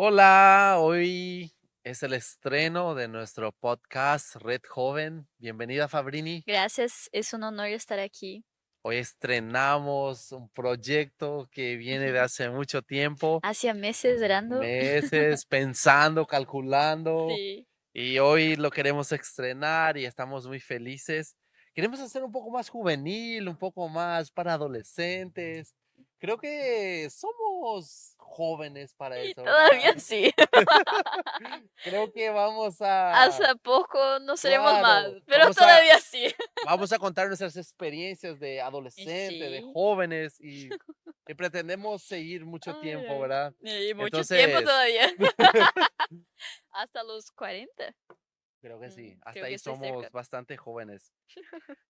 Hola, hoy es el estreno de nuestro podcast Red Joven. Bienvenida, Fabrini. Gracias, es un honor estar aquí. Hoy estrenamos un proyecto que viene de hace mucho tiempo, Hacía meses orando. meses pensando, calculando, Sí. y hoy lo queremos estrenar y estamos muy felices. Queremos hacer un poco más juvenil, un poco más para adolescentes. Creo que somos jóvenes para Y eso, todavía ¿verdad? sí. Creo que vamos a Hasta poco no seremos más, claro, pero todavía sí. vamos a contar nuestras experiencias de Y adolescente, de sí. jóvenes y pretendemos seguir mucho Ay, tiempo, ay. ¿verdad? Y mucho tiempo Entonces, todavía. Hasta los 40. creo que sí, hasta Creo que ahí estoy cerca. somos bastante jóvenes.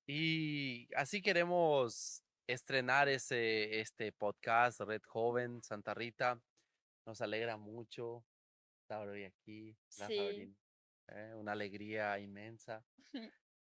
Y así queremos estrenar este podcast, Red Joven, Santa Rita. Nos alegra mucho estar hoy aquí, la Sí. Fabrín, una alegría inmensa.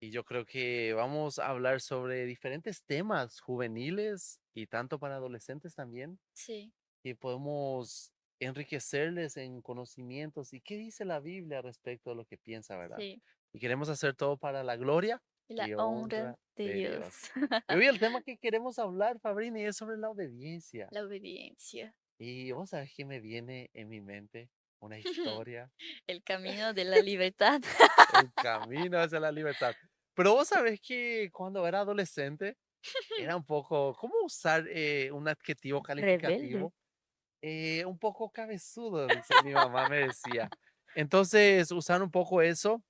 Y yo creo que vamos a hablar sobre diferentes temas juveniles y tanto para adolescentes también, Sí, y podemos enriquecerles en conocimientos y qué dice la Biblia respecto a lo que piensa, ¿verdad? sí. Y queremos hacer todo para la gloria Y la y honra honra de de Dios. Dios. Y hoy el tema que queremos hablar, Fabrini, es sobre la obediencia. La obediencia. Y vos sabés que me viene en mi mente una historia, El camino de la libertad. el camino hacia la libertad. Pero vos sabés que cuando era adolescente, era un poco, ¿cómo usar un adjetivo Rebelde. calificativo? Un poco cabezudo, dice mi mamá, me decía. Entonces, usar un poco eso.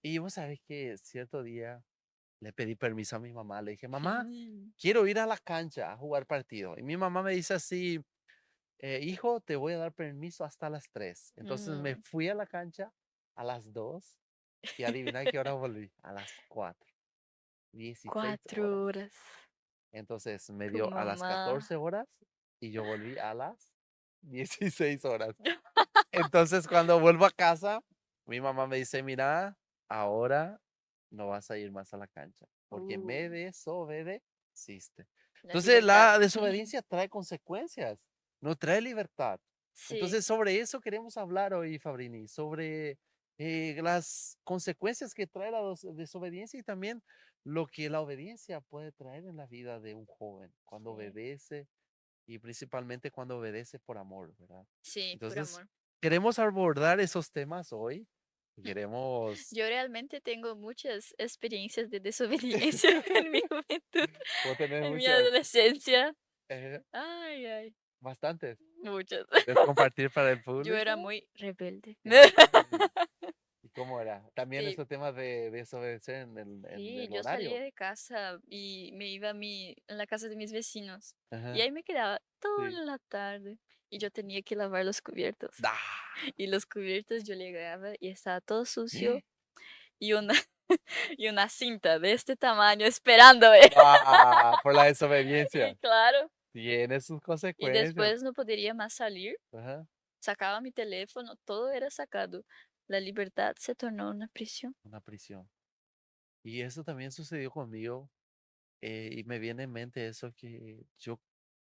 Y vos sabés que cierto día le pedí permiso a mi mamá. Le dije, mamá, quiero ir a la cancha a jugar partido. Y mi mamá me dice así, hijo, te voy a dar permiso hasta las 3. Entonces me Mm. fui a la cancha a las 2 y adivina qué hora volví. A las 4. 16 horas. 4 horas. Entonces me Tu dio a las mamá. 14 horas y yo volví a las 16 horas. Entonces cuando vuelvo a casa, mi mamá me dice, mira, ahora no vas a ir más a la cancha porque Uh, me desobedeciste. la Entonces libertad. la desobediencia trae consecuencias, no trae libertad. Sí, Entonces sobre eso queremos hablar hoy, Fabrini, sobre las consecuencias que trae la desobediencia y también lo que la obediencia puede traer en la vida de un joven cuando sí, obedece y principalmente cuando obedece por amor, ¿verdad? sí, por Entonces, amor. queremos abordar esos temas hoy. Queremos Yo realmente tengo muchas experiencias de desobediencia en mi juventud, vos tenés en mi muchas, adolescencia. eh, Ay, ay, bastantes. muchas. ¿Quieres compartir para el Yo era público? muy rebelde. ¿Y cómo era? También Sí, esos temas de desobedecer en sí, el yo salía horario. de casa y me iba a la casa de mis vecinos. Y Ajá, ahí me quedaba toda sí. la tarde y yo tenía que lavar los cubiertos. ¡Ah! Y los cubiertos yo llegaba y estaba todo sucio y una, y una cinta de este tamaño esperándome. ¡Ah! Por la Y desobediencia. claro, Tiene sus y consecuencias. después no podría más salir, Ajá, sacaba mi teléfono, todo era sacado. La libertad se tornó una prisión. una prisión. Y eso también sucedió conmigo. Y me viene en mente eso que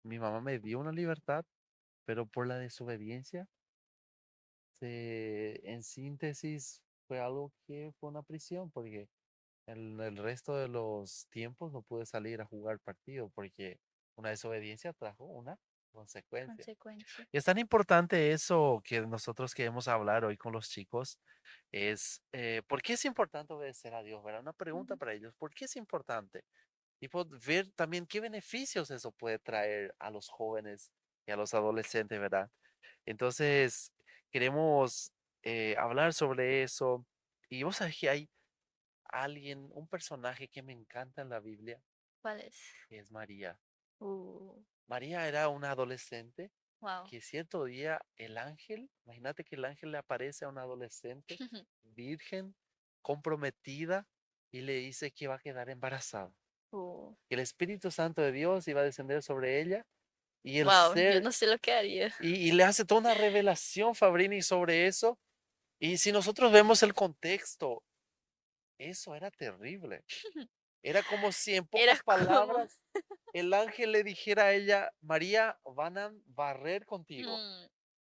mi mamá me dio una libertad, pero por la desobediencia, en síntesis, fue algo que fue una prisión, porque en el resto de los tiempos no pude salir a jugar partido, porque una desobediencia trajo una consecuencia. Consecuencia. Y es tan importante eso que nosotros queremos hablar hoy con los chicos, es ¿por qué es importante obedecer a Dios? ¿Verdad? Una pregunta Ujú. para ellos, ¿por qué es importante? Y ver también qué beneficios eso puede traer a los jóvenes y a los adolescentes, ¿verdad? Entonces, queremos hablar sobre eso. Y vos sabés que hay alguien, un personaje que me encanta en la Biblia, ¿Cuál es? que es María. Uh, María era una adolescente wow. que cierto día el ángel, imagínate que el ángel le aparece a una adolescente virgen, comprometida, y le dice que va a quedar embarazada. Uh, Que el Espíritu Santo de Dios iba a descender sobre ella y el wow, yo ser, no sé lo que haría. y le hace toda una revelación Fabrini sobre eso. Y si nosotros vemos el contexto, eso era terrible. Era como si en Era pocas como, palabras el ángel le dijera a ella, María, van a barrer contigo. mm,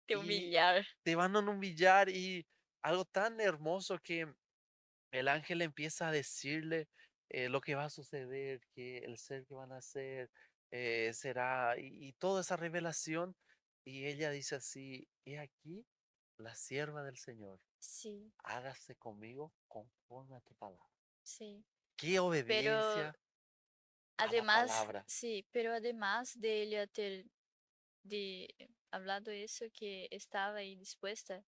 Te y humillar. te van a humillar y algo tan hermoso que el ángel empieza a decirle lo que va a suceder, que el ser que van a ser será, y toda esa revelación. Y ella dice así, he aquí la sierva del Señor, Sí, hágase conmigo conforme a tu palabra. sí. Qué Pero obediencia a la además, palabra. sí, pero además de ella ter hablado eso que estaba ahí dispuesta,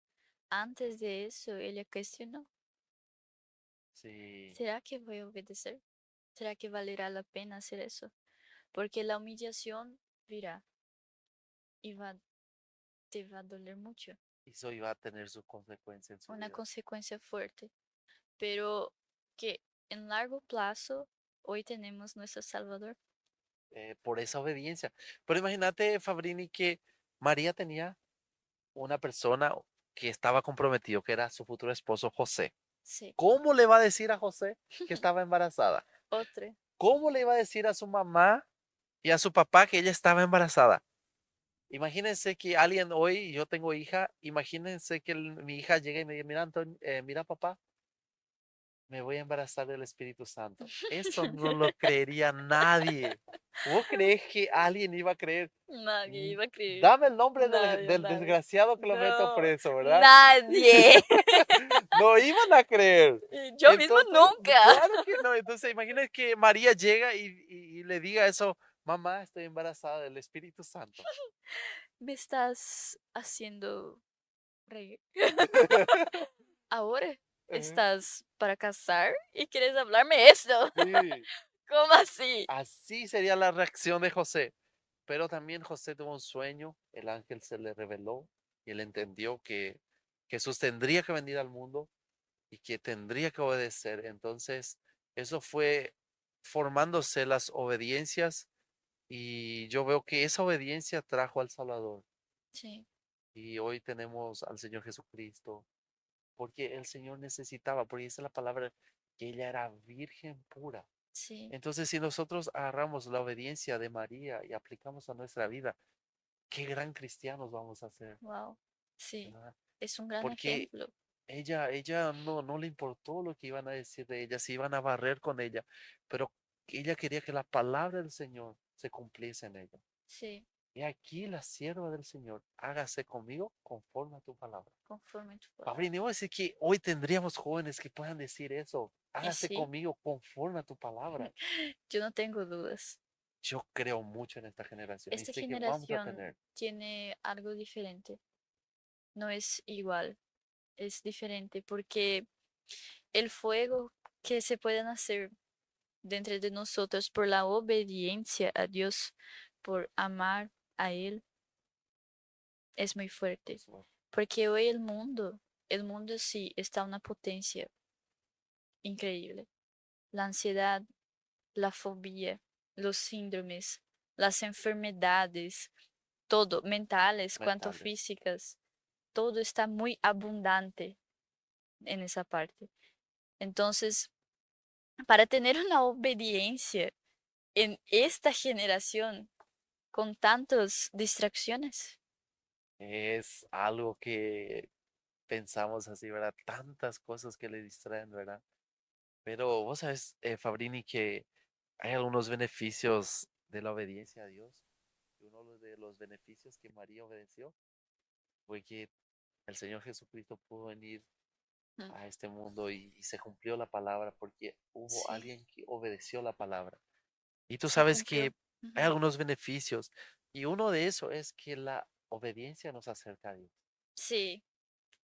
antes de eso ella cuestionó, Sí, ¿será que voy a obedecer? ¿Será que valerá la pena hacer eso? Porque la humillación virá y te va a doler mucho, y eso iba a tener su consecuencia en su una vida. consecuencia fuerte, pero que en largo plazo hoy tenemos nuestro Salvador. Por esa obediencia. Pero imagínate, Fabrini, que María tenía una persona que estaba comprometido, que era su futuro esposo José. Sí, ¿Cómo le va a decir a José que estaba embarazada? otro. ¿Cómo le iba a decir a su mamá y a su papá que ella estaba embarazada? Imagínense que alguien hoy, yo tengo hija, imagínense que mi hija llega y me dice, mira, mira papá, me voy a embarazar del Espíritu Santo. Eso no lo creería nadie. ¿Vos crees que alguien iba a creer? Nadie "Mm, iba a creer. Dame el nombre Nadie, del nadie. desgraciado que lo meto No, preso, ¿verdad?" nadie. No iban a creer. Y yo mismo Entonces, nunca. claro que no. Entonces, imagínate que María llega y le diga eso, mamá, estoy embarazada del Espíritu Santo. Me estás haciendo reír. Ahora Ajá. estás para casar y quieres hablarme esto. Sí, ¿Cómo así? así sería la reacción de José. Pero también José tuvo un sueño, el ángel se le reveló y él entendió que Jesús tendría que venir al mundo y que tendría que obedecer. Entonces, eso fue formándose las obediencias y yo veo que esa obediencia trajo al Salvador Sí, y hoy tenemos al Señor Jesucristo porque el Señor necesitaba, porque esa es la palabra, que ella era virgen pura. sí, Entonces, si nosotros agarramos la obediencia de María y aplicamos a nuestra vida, qué gran cristianos vamos a ser, wow. Sí, ¿verdad? es un gran Porque ejemplo. ella no le importó lo que iban a decir de ella, si iban a barrer con ella, pero ella quería que la palabra del Señor se cumpliese en ella. Sí, Y aquí la sierva del Señor, hágase conmigo conforme a tu palabra. conforme tu palabra. Pablín, voy a decir que hoy tendríamos jóvenes que puedan decir eso, Y hágase sí, conmigo conforme a tu palabra. yo no tengo dudas. Yo creo mucho en esta generación y Esta sé que vamos a generación tener. tiene algo diferente. No es igual, es diferente porque el fuego que se puede hacer dentro de nosotros por la obediencia a Dios, por amar a Él, es muy fuerte. Porque hoy el mundo sí está a una potencia increíble. La ansiedad, la fobia, los síndromes, las enfermedades, todo, mentales, cuanto Mentales. físicas, todo está muy abundante en esa parte. Entonces, para tener una obediencia en esta generación con tantas distracciones. Es algo que pensamos así, ¿verdad? Tantas cosas que le distraen, ¿verdad? Pero vos sabes, Fabrini, que hay algunos beneficios de la obediencia a Dios. Y uno de los beneficios que María obedeció fue que el Señor Jesucristo pudo venir Mm, a este mundo y se cumplió la palabra porque hubo sí, alguien que obedeció la palabra. Y tú se sabes cumplió. que hay Ujú. algunos beneficios y uno de esos es que la obediencia nos acerca a Dios. Sí,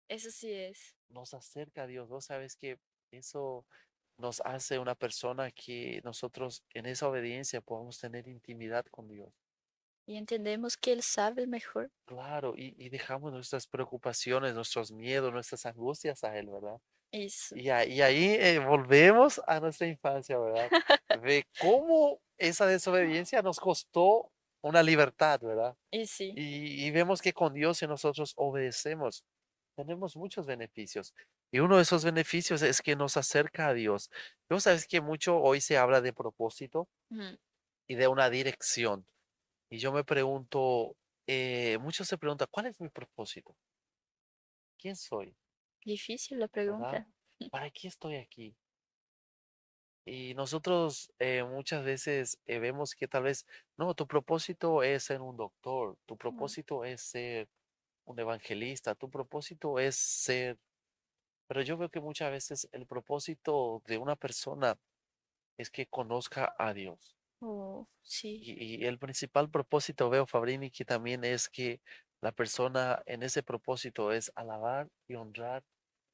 eso sí es. Nos acerca a Dios. Vos sabes que eso nos hace una persona que nosotros en esa obediencia podamos tener intimidad con Dios. Y entendemos que Él sabe mejor. Claro, y dejamos nuestras preocupaciones, nuestros miedos, nuestras angustias a Él, ¿verdad? Eso. Y ahí volvemos a nuestra infancia, ¿verdad? De cómo esa desobediencia nos costó una libertad, ¿verdad? Y sí. Y vemos que con Dios, si nosotros obedecemos, tenemos muchos beneficios. Y uno de esos beneficios es que nos acerca a Dios. Vos sabes que mucho hoy se habla de propósito Ujú. y de una dirección. Y yo me pregunto, muchos se preguntan, ¿cuál es mi propósito? ¿Quién soy? Difícil la ¿Verdad? pregunta. ¿Para qué estoy aquí? Y nosotros muchas veces vemos que tal vez, no, tu propósito es ser un doctor, tu Mm, propósito es ser un evangelista, tu propósito es ser, pero yo veo que muchas veces el propósito de una persona es que conozca a Dios. oh, sí, Y el principal propósito, veo, Fabrini, que también es que la persona en ese propósito es alabar y honrar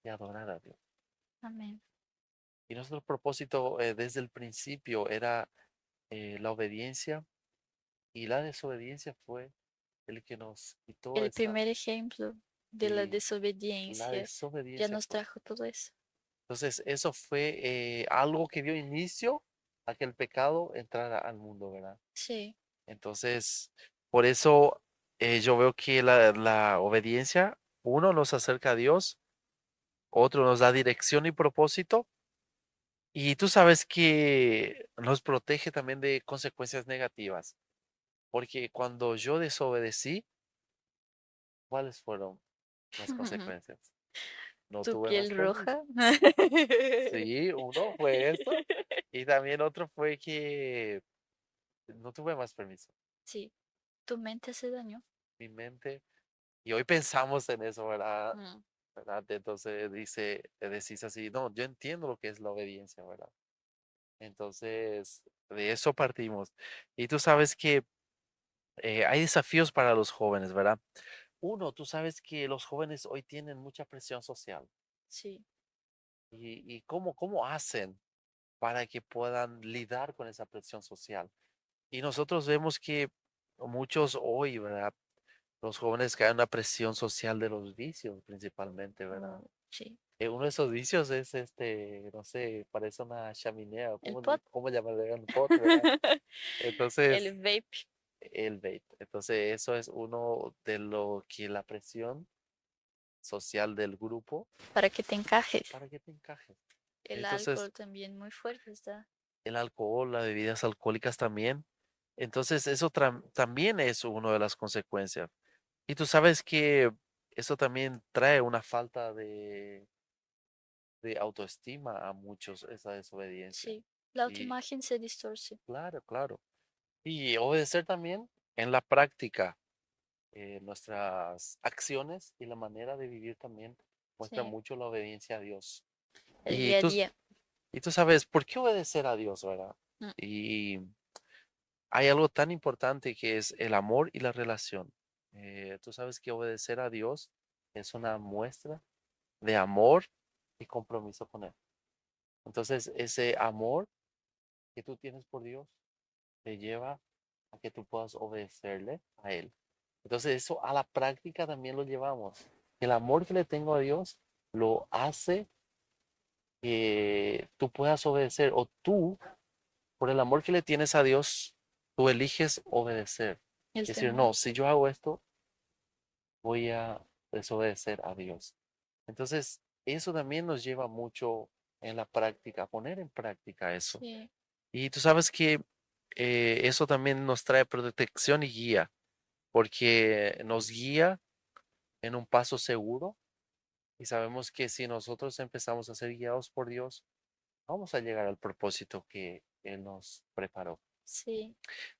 y adorar a Dios. amén. Y nuestro propósito desde el principio era la obediencia y la desobediencia fue el que nos quitó El esa, primer ejemplo de la y la desobediencia ya desobediencia nos fue. trajo todo eso. Entonces, eso fue algo que dio inicio a que el pecado entrara al mundo, ¿verdad? Sí, Entonces, por eso yo veo que la obediencia, uno, nos acerca a Dios, otro, nos da dirección y propósito, y tú sabes que nos protege también de consecuencias negativas, porque cuando yo desobedecí, ¿cuáles fueron las consecuencias? No tu tuve piel más permiso. roja. Sí, uno fue eso, y también otro fue que no tuve más permiso. Sí, tu mente se dañó. Mi mente, y hoy pensamos en eso, ¿verdad? Mm, ¿Verdad? Entonces decís así, no, yo entiendo lo que es la obediencia, ¿verdad? Entonces, de eso partimos. Y tú sabes que hay desafíos para los jóvenes, ¿verdad? Uno, tú sabes que los jóvenes hoy tienen mucha presión social. sí, ¿Y cómo hacen para que puedan lidiar con esa presión social? Y nosotros vemos que muchos hoy, ¿verdad? Los jóvenes caen en una presión social de los vicios principalmente, ¿verdad? oh, sí. Uno de esos vicios es no sé, parece una chaminea, El pot. cómo llamarle un pot, ¿verdad? El Entonces, vape el vape. Entonces, eso es uno de lo que la presión social del grupo para que te encajes. para que te encaje. El Entonces, alcohol también muy fuerte está. el alcohol, las bebidas alcohólicas también. Entonces, eso también es una de las consecuencias. Y tú sabes que eso también trae una falta de autoestima a muchos, esa desobediencia. Sí, la Y autoimagen se distorce. claro, claro. Y obedecer también en la práctica, nuestras acciones y la manera de vivir también muestra Sí, mucho la obediencia a Dios. el Y día a tú, día. y tú sabes, ¿por qué obedecer a Dios, verdad? Mm, Y hay algo tan importante que es el amor y la relación. Tú sabes que obedecer a Dios es una muestra de amor y compromiso con Él. Entonces, ese amor que tú tienes por Dios te lleva a que tú puedas obedecerle a Él. Entonces eso a la práctica también lo llevamos. El amor que le tengo a Dios lo hace que tú puedas obedecer o tú, por el amor que le tienes a Dios, tú eliges obedecer. el Es decir, temor. no, si yo hago esto, voy a desobedecer a Dios. Entonces, eso también nos lleva mucho en la práctica, a poner en práctica eso. Sí, Y tú sabes que eso también nos trae protección y guía, porque nos guía en un paso seguro y sabemos que si nosotros empezamos a ser guiados por Dios, vamos a llegar al propósito que Él nos preparó. sí,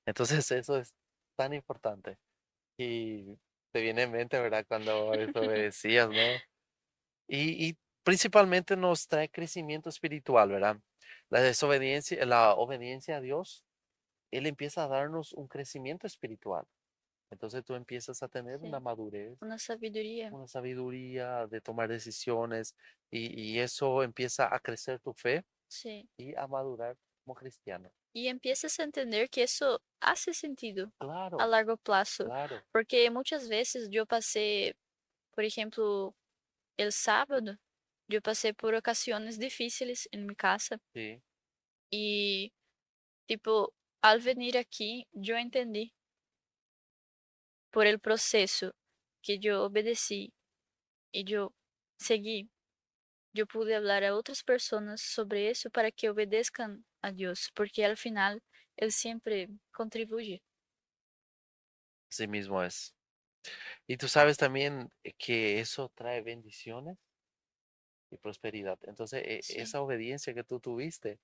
Entonces eso es tan importante y te viene en mente, ¿verdad? Cuando eso me decías, ¿no? Y principalmente nos trae crecimiento espiritual, ¿verdad? La obediencia a Dios, Él empieza a darnos un crecimiento espiritual. Entonces tú empiezas a tener una sí. madurez, Una sabiduría. una sabiduría de tomar decisiones y eso empieza a crecer tu fe Sí. y a madurar como cristiano. Y empiezas a entender que eso hace sentido a Claro, largo plazo. claro, Porque muchas veces yo pasé, por ejemplo, el sábado, yo pasé por ocasiones difíciles en mi casa sí, y, tipo, al venir aquí, yo entendí por el proceso que yo obedecí y yo seguí, yo pude hablar a otras personas sobre eso para que obedezcan a Dios, porque al final Él siempre contribuye. así mismo es. Y tú sabes también que eso trae bendiciones y prosperidad. Entonces, Sí, esa obediencia que tú tuviste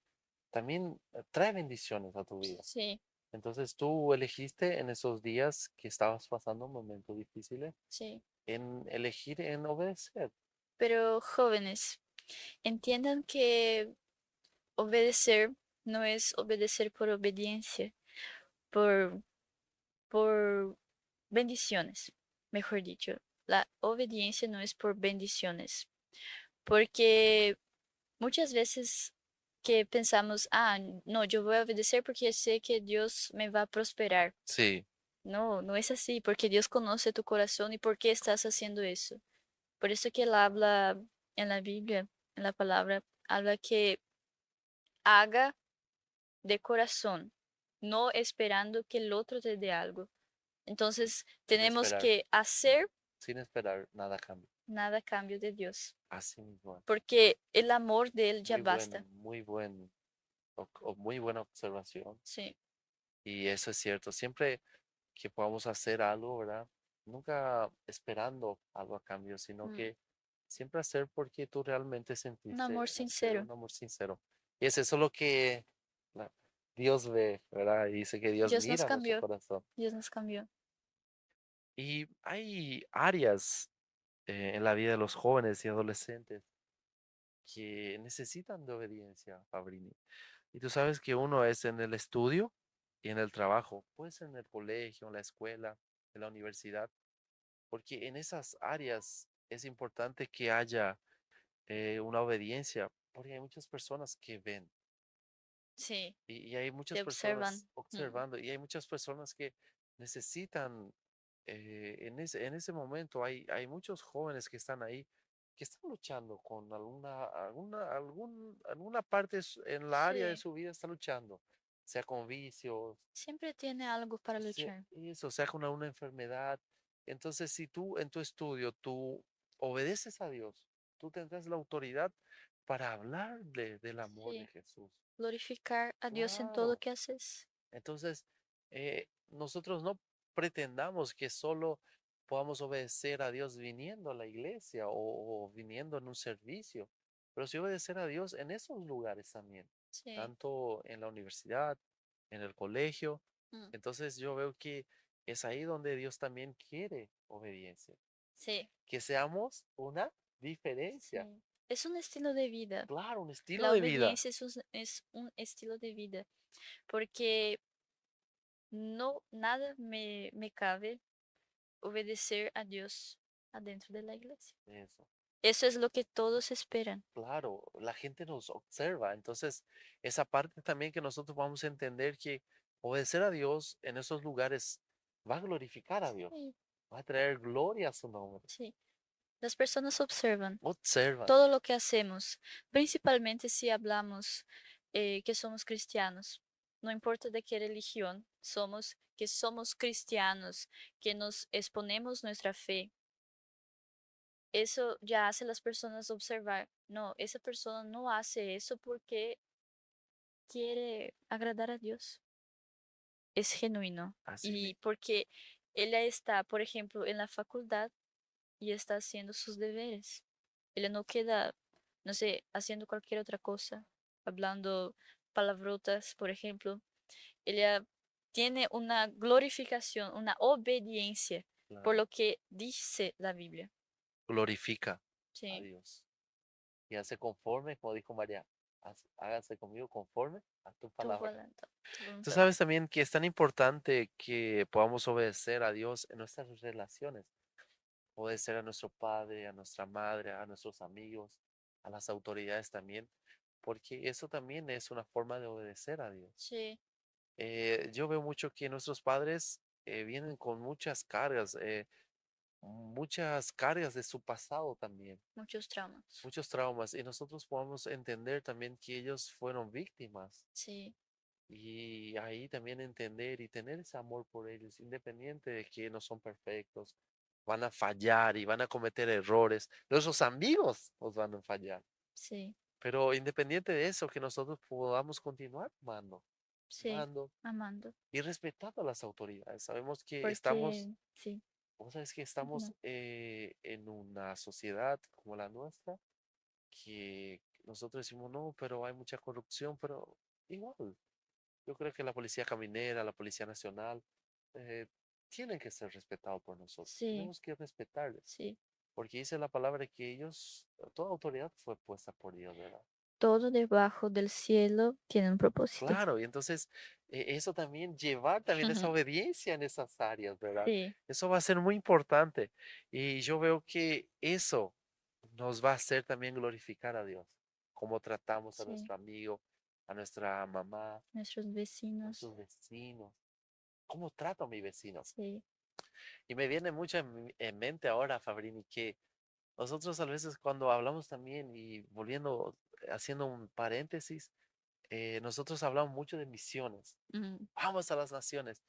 también trae bendiciones a tu vida. sí, Entonces, tú elegiste en esos días que estabas pasando momentos difíciles sí. en elegir en obedecer. Pero jóvenes, entiendan que obedecer no es obedecer por obediencia, por, por bendiciones, mejor dicho. La obediencia no es por bendiciones, porque muchas veces que pensamos, ah, no, yo voy a obedecer porque sé que Dios me va a prosperar. Sí, No, no es así, porque Dios conoce tu corazón y por qué estás haciendo eso. Por eso que Él habla en la Biblia, en la palabra, habla que haga de corazón, no esperando que el otro te dé algo. Entonces, sin tenemos esperar, que hacer sin esperar nada cambia. nada a cambio de Dios, Así mismo es. porque el amor de Él ya basta. Muy buen, o muy buena observación. Sí, Y eso es cierto. Siempre que podamos hacer algo, ¿verdad? Nunca esperando algo a cambio, sino mm, que siempre hacer porque tú realmente un sentiste amor hacer sincero. un amor sincero. Y es eso lo que la- Dios ve, ¿verdad? Y dice que Dios Dios nos mira nuestro cambió, corazón. Dios nos cambió. Y hay áreas en la vida de los jóvenes y adolescentes que necesitan de obediencia, Fabrini. Y tú sabes que uno es en el estudio y en el trabajo, pues en el colegio, en la escuela, en la universidad, porque en esas áreas es importante que haya una obediencia, porque hay muchas personas que ven Sí, y hay muchas te personas observan. Mm, observando y hay muchas personas que necesitan, en ese momento hay muchos jóvenes que están ahí que están luchando con alguna parte en la área de sí, su vida está luchando, sea con vicios, siempre tiene algo para luchar. eso, sea con una enfermedad. Entonces, si tú en tu estudio, tú obedeces a Dios, tú tendrás la autoridad para hablarle del amor de Sí, Jesús. glorificar a Dios en todo lo Claro. que haces. Entonces, nosotros no pretendamos que solo podamos obedecer a Dios viniendo a la iglesia o viniendo en un servicio, pero sí obedecer a Dios en esos lugares también, Sí, tanto en la universidad, en el colegio. mm, Entonces yo veo que es ahí donde Dios también quiere obediencia, sí, que seamos una diferencia, sí. Es un estilo de vida. claro, un estilo La de vida. obediencia es un estilo de vida, porque no, nada me cabe obedecer a Dios adentro de la iglesia. Eso. Eso es lo que todos esperan. Claro, la gente nos observa. Entonces, esa parte también que nosotros vamos a entender que obedecer a Dios en esos lugares va a glorificar a Dios, Sí, va a traer gloria a su nombre. sí. Las personas observan Observan. todo lo que hacemos, principalmente si hablamos que somos cristianos. No importa de qué religión somos, que somos cristianos, que nos exponemos nuestra fe. Eso ya hace a las personas observar, no, esa persona no hace eso porque quiere agradar a Dios. Es genuino. Así Y mismo. porque ella está, por ejemplo, en la facultad y está haciendo sus deberes. Ella no queda, no sé, haciendo cualquier otra cosa, hablando palabrotas, por ejemplo. Ella tiene una glorificación, una obediencia por Claro. lo que dice la Biblia. Glorifica a Sí, Dios y hace conforme, como dijo María, hágase conmigo conforme a tu tu palabra. voluntad, tu Tú voluntad. sabes también que es tan importante que podamos obedecer a Dios en nuestras relaciones. Obedecer a nuestro padre, a nuestra madre, a nuestros amigos, a las autoridades también, porque eso también es una forma de obedecer a Dios. Sí, Yo veo mucho que nuestros padres vienen con muchas cargas de su pasado también, muchos traumas. muchos traumas, y nosotros podemos entender también que ellos fueron víctimas. Sí, Y ahí también entender y tener ese amor por ellos, independiente de que no son perfectos, van a fallar y van a cometer errores. Nuestros amigos nos van a fallar, sí, pero independiente de eso, que nosotros podamos continuar amando, sí, amando amando. y respetando a las autoridades. Sabemos que estamos Porque, sí, Vos sabés que estamos No. en una sociedad como la nuestra, que nosotros decimos, no, pero hay mucha corrupción, pero igual, yo creo que la policía caminera, la policía nacional, eh, tienen que ser respetados por nosotros. Sí, Tenemos que respetarles, sí. porque dice la palabra que ellos, toda autoridad fue puesta por Dios, ¿verdad? Todo debajo del cielo tiene un propósito. Claro, y entonces eso también, llevar también esa obediencia en esas áreas, ¿verdad? Sí, Eso va a ser muy importante. Y yo veo que eso nos va a hacer también glorificar a Dios, cómo tratamos a sí. nuestro amigo, a nuestra mamá, a Nuestros vecinos. nuestros vecinos, cómo trato a mi vecino. Sí. Y me viene mucho en mente ahora, Fabrini, que nosotros a veces cuando hablamos también y volviendo, haciendo un paréntesis, nosotros hablamos mucho de misiones. Mm, Vamos a las naciones.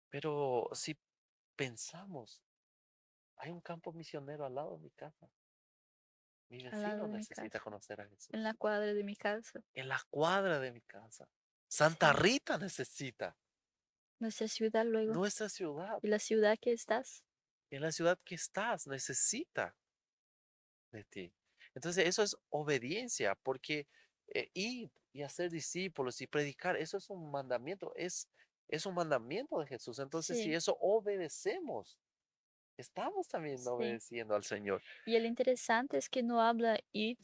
Pero si pensamos, hay un campo misionero al lado de mi casa. Mi al lado vecino de mi necesita casa. conocer a En Jesús. la cuadra de mi casa. En la cuadra de mi casa. Santa Sí. Rita necesita. Nuestra ciudad luego. Nuestra ciudad, Y la ciudad que estás. en la ciudad que estás, necesita de ti. Entonces, eso es obediencia, porque ir y hacer discípulos y predicar, eso es un mandamiento, es un mandamiento de Jesús. Entonces, si Sí, eso obedecemos, estamos también sí. obedeciendo al Señor. Y el interesante es que no habla ir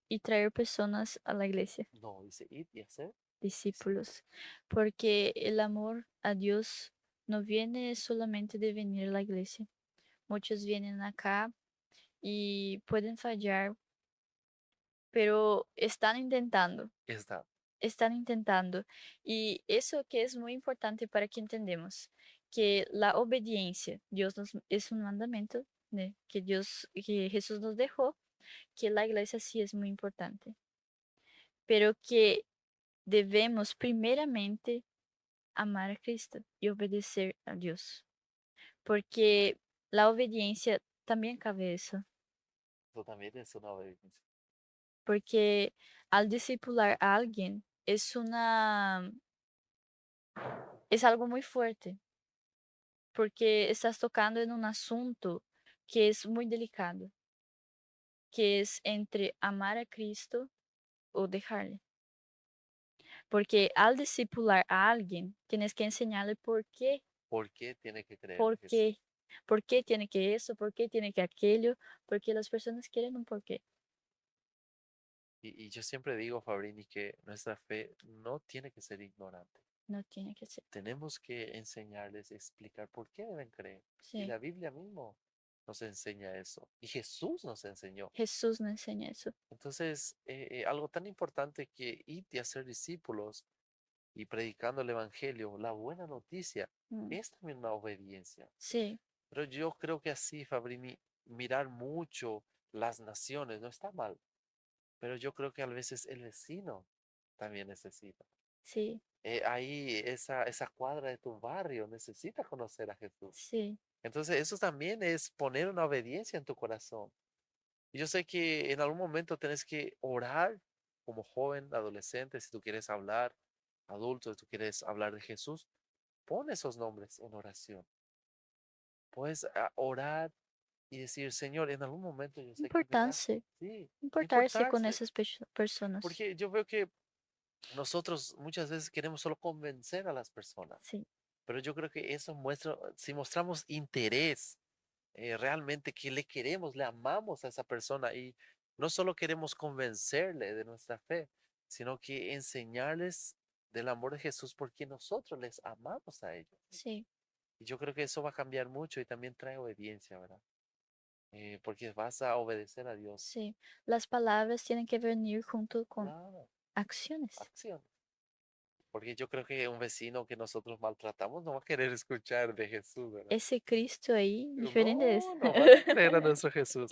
y traer personas a la iglesia, No, dice ir y hacer discípulos. discípulos, porque el amor a Dios no viene solamente de venir a la iglesia. Muchos vienen acá y pueden fallar, pero Está, están intentando. Y eso que es muy importante para que entendamos, que la obediencia, es un mandamiento, ¿no? Que Jesús nos dejó, que la iglesia sí es muy importante, pero que debemos primeramente amar a Cristo y obedecer a Dios, porque la obediencia también cabe eso, eso también es una obediencia. porque al discipular a alguien es algo muy fuerte, porque estás tocando en un asunto que es muy delicado, que es entre amar a Cristo o dejarle. Porque al discipular a alguien, tienes que enseñarle ¿Por qué tiene que creer en por Jesús? qué, por qué tiene que eso, por qué tiene que aquello, porque las personas quieren un porqué. Y yo siempre digo, Fabrini, que nuestra fe no tiene que ser ignorante. No tiene que ser. Tenemos que enseñarles, explicar por qué deben creer. Y Sí, la Biblia mismo nos enseña eso. Y Jesús nos enseñó. Jesús nos enseña eso. Entonces, algo tan importante que ir y hacer discípulos y predicando el Evangelio, la buena noticia, Mm, es también una obediencia. sí, Pero yo creo que así, Fabrini, mirar mucho las naciones no está mal, pero yo creo que a veces el vecino también necesita. sí, Ahí esa cuadra de tu barrio necesita conocer a Jesús. sí. Entonces eso también es poner una obediencia en tu corazón. Y yo sé que en algún momento tienes que orar como joven, adolescente, si tú quieres hablar, adulto, si tú quieres hablar de Jesús, pon esos nombres en oración. Puedes orar y decir, Señor, en algún momento yo sé que vendrá. Importarse, Sí, importarse con importarse. esas personas. Porque yo veo que nosotros muchas veces queremos solo convencer a las personas, Sí, pero yo creo que eso muestra, si mostramos interés, realmente que le queremos, le amamos a esa persona y no solo queremos convencerle de nuestra fe, sino que enseñarles del amor de Jesús porque nosotros les amamos a ellos. sí, Y yo creo que eso va a cambiar mucho y también trae obediencia, ¿verdad? Porque vas a obedecer a Dios. sí. Las palabras tienen que venir junto con Claro, acciones. acción. Porque yo creo que un vecino que nosotros maltratamos no va a querer escuchar de Jesús, ¿verdad? Ese Cristo ahí, diferente es. No, no van a creer a nuestro Jesús.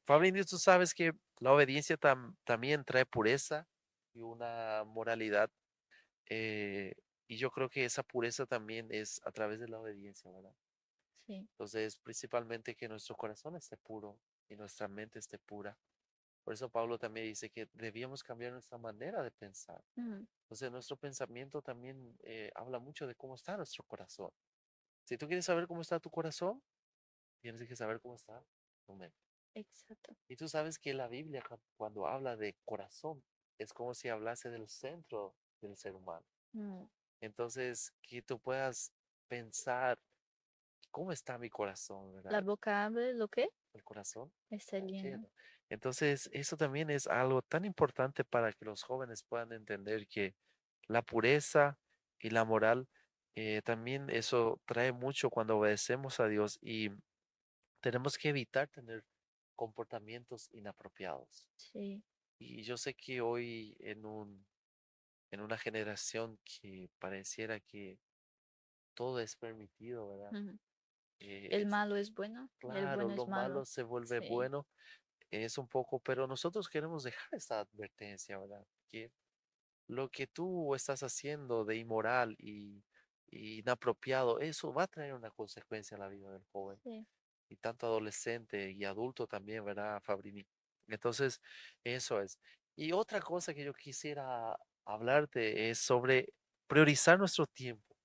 Fabián, tú sabes que la obediencia también trae pureza y una moralidad. eh, y yo creo que esa pureza también es a través de la obediencia, ¿verdad? Sí. Entonces, principalmente que nuestro corazón esté puro y nuestra mente esté pura. Por eso Pablo también dice que debíamos cambiar nuestra manera de pensar. Mm, Entonces, nuestro pensamiento también habla mucho de cómo está nuestro corazón. Si tú quieres saber cómo está tu corazón, tienes que saber cómo está tu mente. Exacto. Y tú sabes que la Biblia, cuando habla de corazón, es como si hablase del centro del ser humano. Mm, Entonces, que tú puedas pensar, ¿cómo está mi corazón, La verdad? boca habla lo que El corazón está está lleno. lleno. Entonces, eso también es algo tan importante para que los jóvenes puedan entender que la pureza y la moral, también eso trae mucho cuando obedecemos a Dios y tenemos que evitar tener comportamientos inapropiados. Sí. Y yo sé que hoy en una generación que pareciera que todo es permitido, ¿verdad? Ujú. El Es malo es bueno, el claro, bueno lo es malo malo. se vuelve Sí, bueno, es un poco, pero nosotros queremos dejar esta advertencia, ¿verdad? Que lo que tú estás haciendo de inmoral y inapropiado, eso va a traer una consecuencia en la vida del joven, sí. y tanto adolescente y adulto también, ¿verdad, Fabrini? Entonces, eso es. Y otra cosa que yo quisiera hablarte es sobre priorizar nuestro tiempo.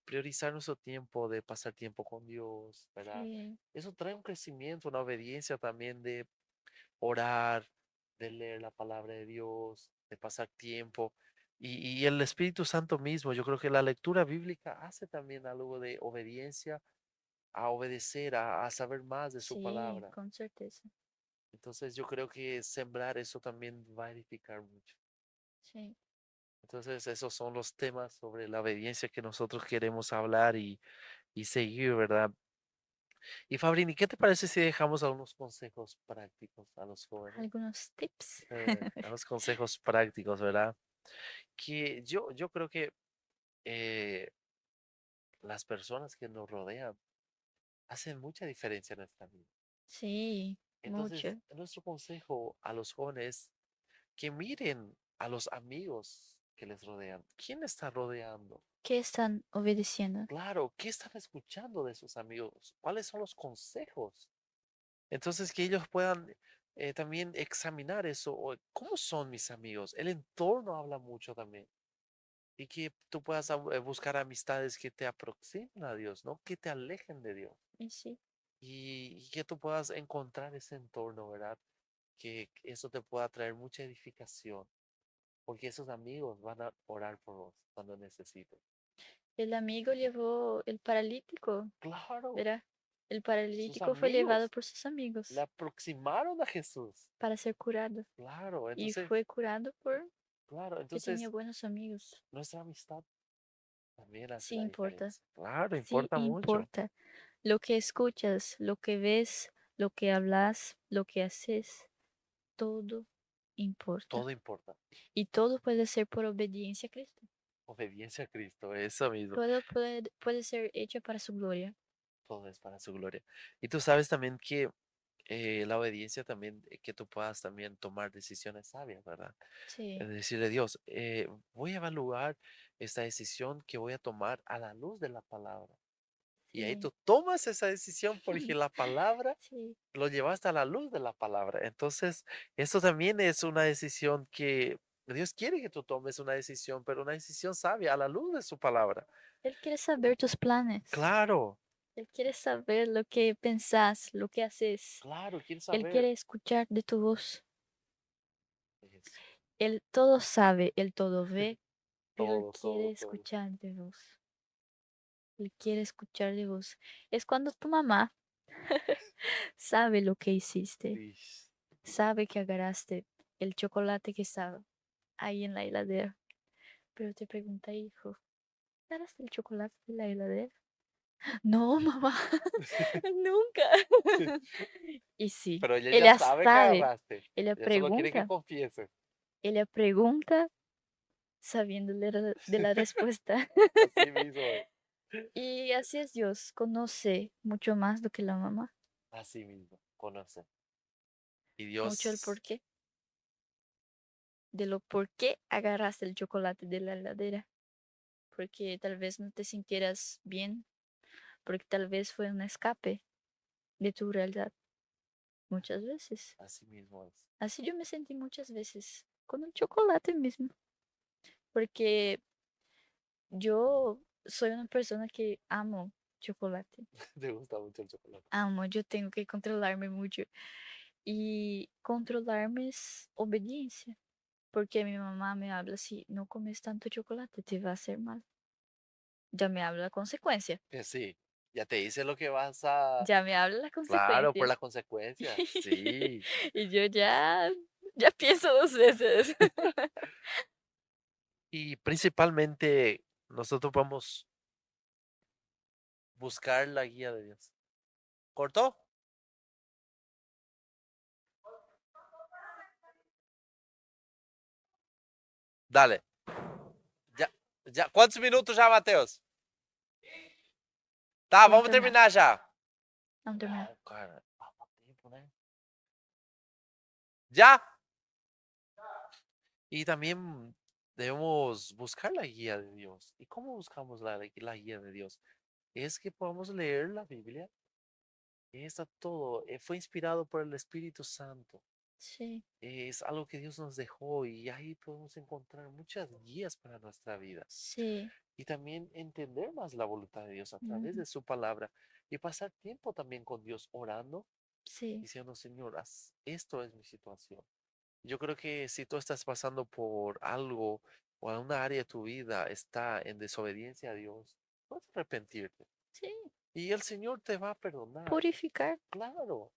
Priorizar nuestro tiempo de pasar tiempo con Dios, ¿verdad? Sí, Eso trae un crecimiento, una obediencia también de orar, de leer la palabra de Dios, de pasar tiempo. Y el Espíritu Santo mismo, yo creo que la lectura bíblica hace también algo de obediencia, a obedecer, a saber más de su sí, palabra. con certeza. Entonces yo creo que sembrar eso también va a edificar mucho. Sí. Entonces esos son los temas sobre la obediencia que nosotros queremos hablar y seguir, ¿verdad? Y Fabrini, ¿qué te parece si dejamos algunos consejos prácticos a los jóvenes? Algunos tips. A los consejos prácticos, ¿verdad? Que yo creo que eh, las personas que nos rodean hacen mucha diferencia en nuestra vida. Sí, Entonces, mucho. nuestro consejo a los jóvenes, que miren a los amigos que les rodean. ¿Quién está rodeando? ¿Qué están obedeciendo? Claro, ¿qué están escuchando de sus amigos? ¿Cuáles son los consejos? Entonces, que ellos puedan también examinar eso. ¿Cómo son mis amigos? El entorno habla mucho también. Y que tú puedas buscar amistades que te aproximen a Dios, ¿no? Que te alejen de Dios. Y sí, Y que tú puedas encontrar ese entorno, ¿verdad? Que eso te pueda traer mucha edificación. Porque esos amigos van a orar por vos cuando necesites. el amigo llevó el paralítico, Claro, ¿verdad? El sus paralítico fue llevado amigos por sus le amigos aproximaron a Jesús. para ser curado. Claro, Y entonces, fue curado claro, porque tenía entonces buenos amigos. nuestra amistad también hace Sí la importa, diferencia. Claro, sí importa mucho. importa. Lo que escuchas, lo que ves, lo que hablas, lo que haces, todo importa. Todo importa. Y todo puede ser por obediencia a Cristo. Obediencia a Cristo, eso mismo. Todo puede ser hecho para su gloria. Todo es para su gloria. Y tú sabes también que la obediencia también, que tú puedas también tomar decisiones sabias, ¿verdad? Sí, Decirle a Dios, voy a evaluar esta decisión que voy a tomar a la luz de la palabra. Y ahí sí, tú tomas esa decisión porque la palabra sí. lo llevaste a la luz de la palabra. Entonces, eso también es una decisión que Dios quiere que tú tomes una decisión, pero una decisión sabia a la luz de su palabra. Él quiere saber tus planes. Claro, Él quiere saber lo que pensás, lo que haces. claro, quiero Él saber quiere escuchar de tu voz. eso. Él todo sabe, él todo ve, pero él Todo, quiere todo, todo. escuchar de vos. Él quiere escuchar de vos. Es cuando tu mamá sabe lo que hiciste, Ish. sabe que agarraste el chocolate que estaba ahí en la heladera, pero te pregunta, hijo, ¿agarraste el chocolate de la heladera? No, mamá, nunca. Y sí, Pero ella ya ella sabe que sabe, agarraste. ella Ella solo quiere que pregunta, confieses. ella pregunta sabiendo de la respuesta. Así mismo es. Y así es Dios, conoce mucho más do que la mamá, Así mismo. Conoce. Y mucho el Dios, porqué, de lo por qué agarraste el chocolate de la heladera, porque tal vez no te sintieras bien, porque tal vez fue un escape de tu realidad, muchas veces. así mismo es. Así yo me sentí muchas veces con el chocolate mismo, porque yo soy una persona que amo. chocolate. Te gusta mucho el chocolate. Amo, yo tengo que controlarme mucho. Y controlarme es obediencia, porque mi mamá me habla así, no comes tanto chocolate, te va a hacer mal. Ya me habla la consecuencia, Que sí, ya te dice lo que vas a... ya me habla la Claro, por consecuencia. las consecuencias. Sí. Y yo ya pienso 2 veces. Y principalmente nosotros vamos a buscar la guía de Dios. ¿Cortó? Dale. Ya, ya. ¿Cuántos minutos ya, Mateos? Tá, Vamos vamos terminar, terminar já. vamos terminar. Não, cara. Há tempo, né? ¿Ya? Y también debemos buscar la guía de Dios. ¿Y cómo buscamos la guía de Dios? Es que podamos leer la Biblia. Está todo. Fue inspirado por el Espíritu Santo. Sí, Es algo que Dios nos dejó y ahí podemos encontrar muchas guías para nuestra vida. sí, Y también entender más la voluntad de Dios a través ujú, de su palabra y pasar tiempo también con Dios orando, sí, diciendo, Señor, esto es mi situación. Yo creo que si tú estás pasando por algo o en una área de tu vida está en desobediencia a Dios, puedes arrepentirte sí. y el Señor te va a perdonar. Purificar, Claro,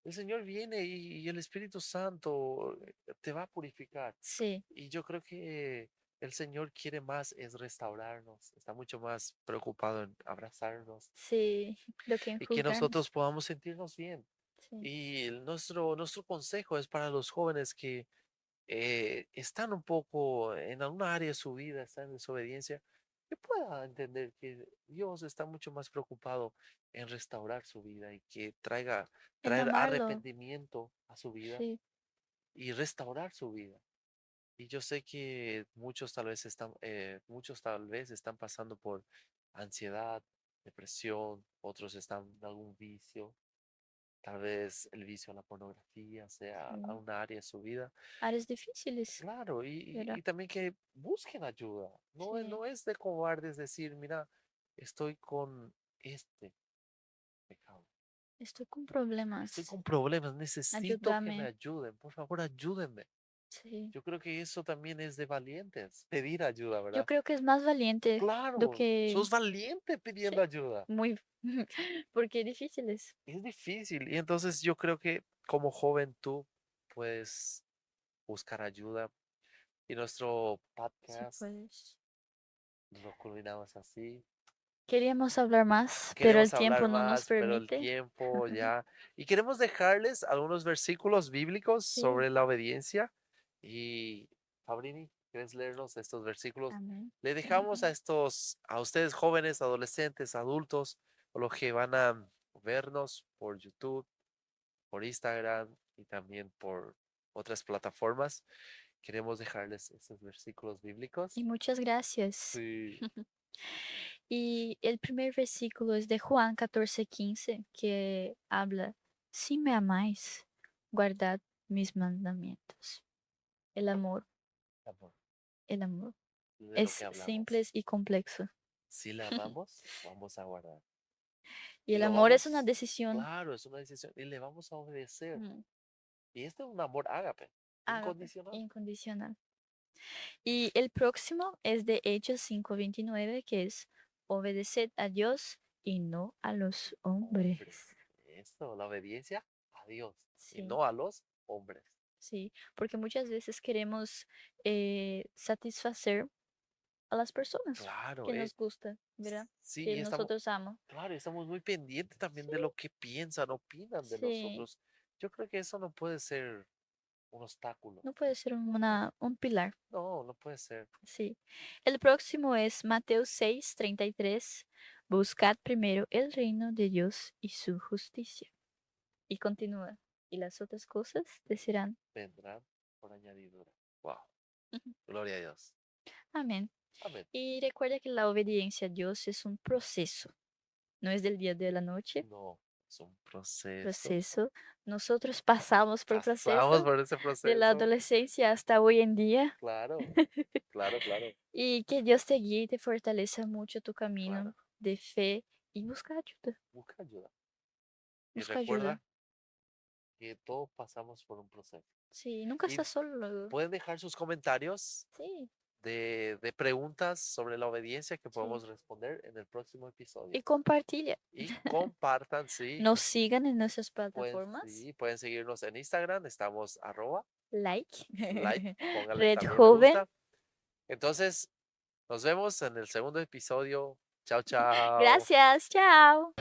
el Señor viene y el Espíritu Santo te va a purificar. sí, Y yo creo que el Señor quiere más es restaurarnos, está mucho más preocupado en abrazarnos sí, lo que en y que juzgarnos. nosotros podamos sentirnos bien. Sí, Y nuestro consejo es para los jóvenes que están un poco en alguna área de su vida, están en desobediencia, que pueda entender que Dios está mucho más preocupado en restaurar su vida y que en traer amarlo, arrepentimiento a su vida sí, y restaurar su vida. Y yo sé que muchos tal vez están pasando por ansiedad, depresión, otros están en algún vicio, tal vez el vicio a la pornografía sea a sí. una área de su vida. Áreas difíciles, Claro, ¿verdad? y también que busquen ayuda. Sí. No es de cobardes decir, mira, estoy con este pecado, Estoy con estoy problemas. con problemas, necesito que me Ayúdame. ayuden, por favor, ayúdenme. Sí. Yo creo que eso también es de valientes, pedir ayuda, Yo ¿verdad? creo que es más valiente lo Claro, que... sos valiente Sí, pidiendo ayuda. muy... Porque difíciles. Es difícil y entonces yo creo que como joven tú puedes buscar ayuda y nuestro Sí, podcast puedes. lo culminamos así. Queríamos hablar más, pero el Queremos tiempo hablar no nos más, pero el permite. tiempo ya. Y queremos dejarles algunos versículos bíblicos Sí. sobre la obediencia. Y Fabrini, ¿quieres leernos estos versículos? Amén. Le dejamos a ustedes jóvenes, adolescentes, adultos, o los que van a vernos por YouTube, por Instagram y también por otras plataformas. Queremos dejarles estos versículos Y bíblicos. muchas gracias. Sí, Y el primer versículo es de Juan 14:15, que habla, si me amáis, guardad mis mandamientos. El amor, amor, el amor. de lo que Es hablamos. simple y complejo. Si la amamos, vamos a guardar. Y Y el lo amor es una vamos, decisión. claro, es una decisión y le vamos a obedecer. Mm, Y este es un amor ágape, ágape, incondicional. incondicional. Y el próximo es de Hechos 5:29, que es obedeced a Dios y no a los hombres. Hombres, esto, la obediencia a Dios y Sí, no a los hombres. sí, porque muchas veces queremos satisfacer a las personas Claro, que nos gusta, ¿verdad? sí, Que nosotros amamos. claro, estamos muy pendientes también Sí, de lo que piensan, opinan de sí, nosotros. Yo creo que eso no puede ser un obstáculo. no puede ser un pilar. No, no puede ser. Sí. El próximo es Mateo 6:33. Buscad primero el reino de Dios y su justicia. Y continúa. Y las otras cosas te serán. Vendrán por añadidura. Wow, gloria a Dios. Amén. Amén. Y recuerda que la obediencia a Dios es un proceso. No es del día de la noche. No, es un proceso. Proceso. Nosotros pasamos por Pasamos proceso por ese de la proceso. adolescencia hasta hoy en día. Claro, claro, claro, Y que Dios te guíe y te fortaleza mucho tu camino claro. de fe Y busca ayuda. busca ayuda. Y Busca recuerda ayuda. que todos pasamos por un proceso. Sí, nunca Y estás solo. pueden dejar sus comentarios Sí, de preguntas sobre la obediencia que sí. podemos responder en el próximo episodio. Y compartilla. Y compartan, sí. Nos sigan en nuestras Pueden, plataformas. sí, pueden seguirnos en Instagram, estamos Like. like, pónganle Red también me Joven. gusta. Entonces, nos vemos en el segundo episodio. Chao, chao. Gracias. Chao.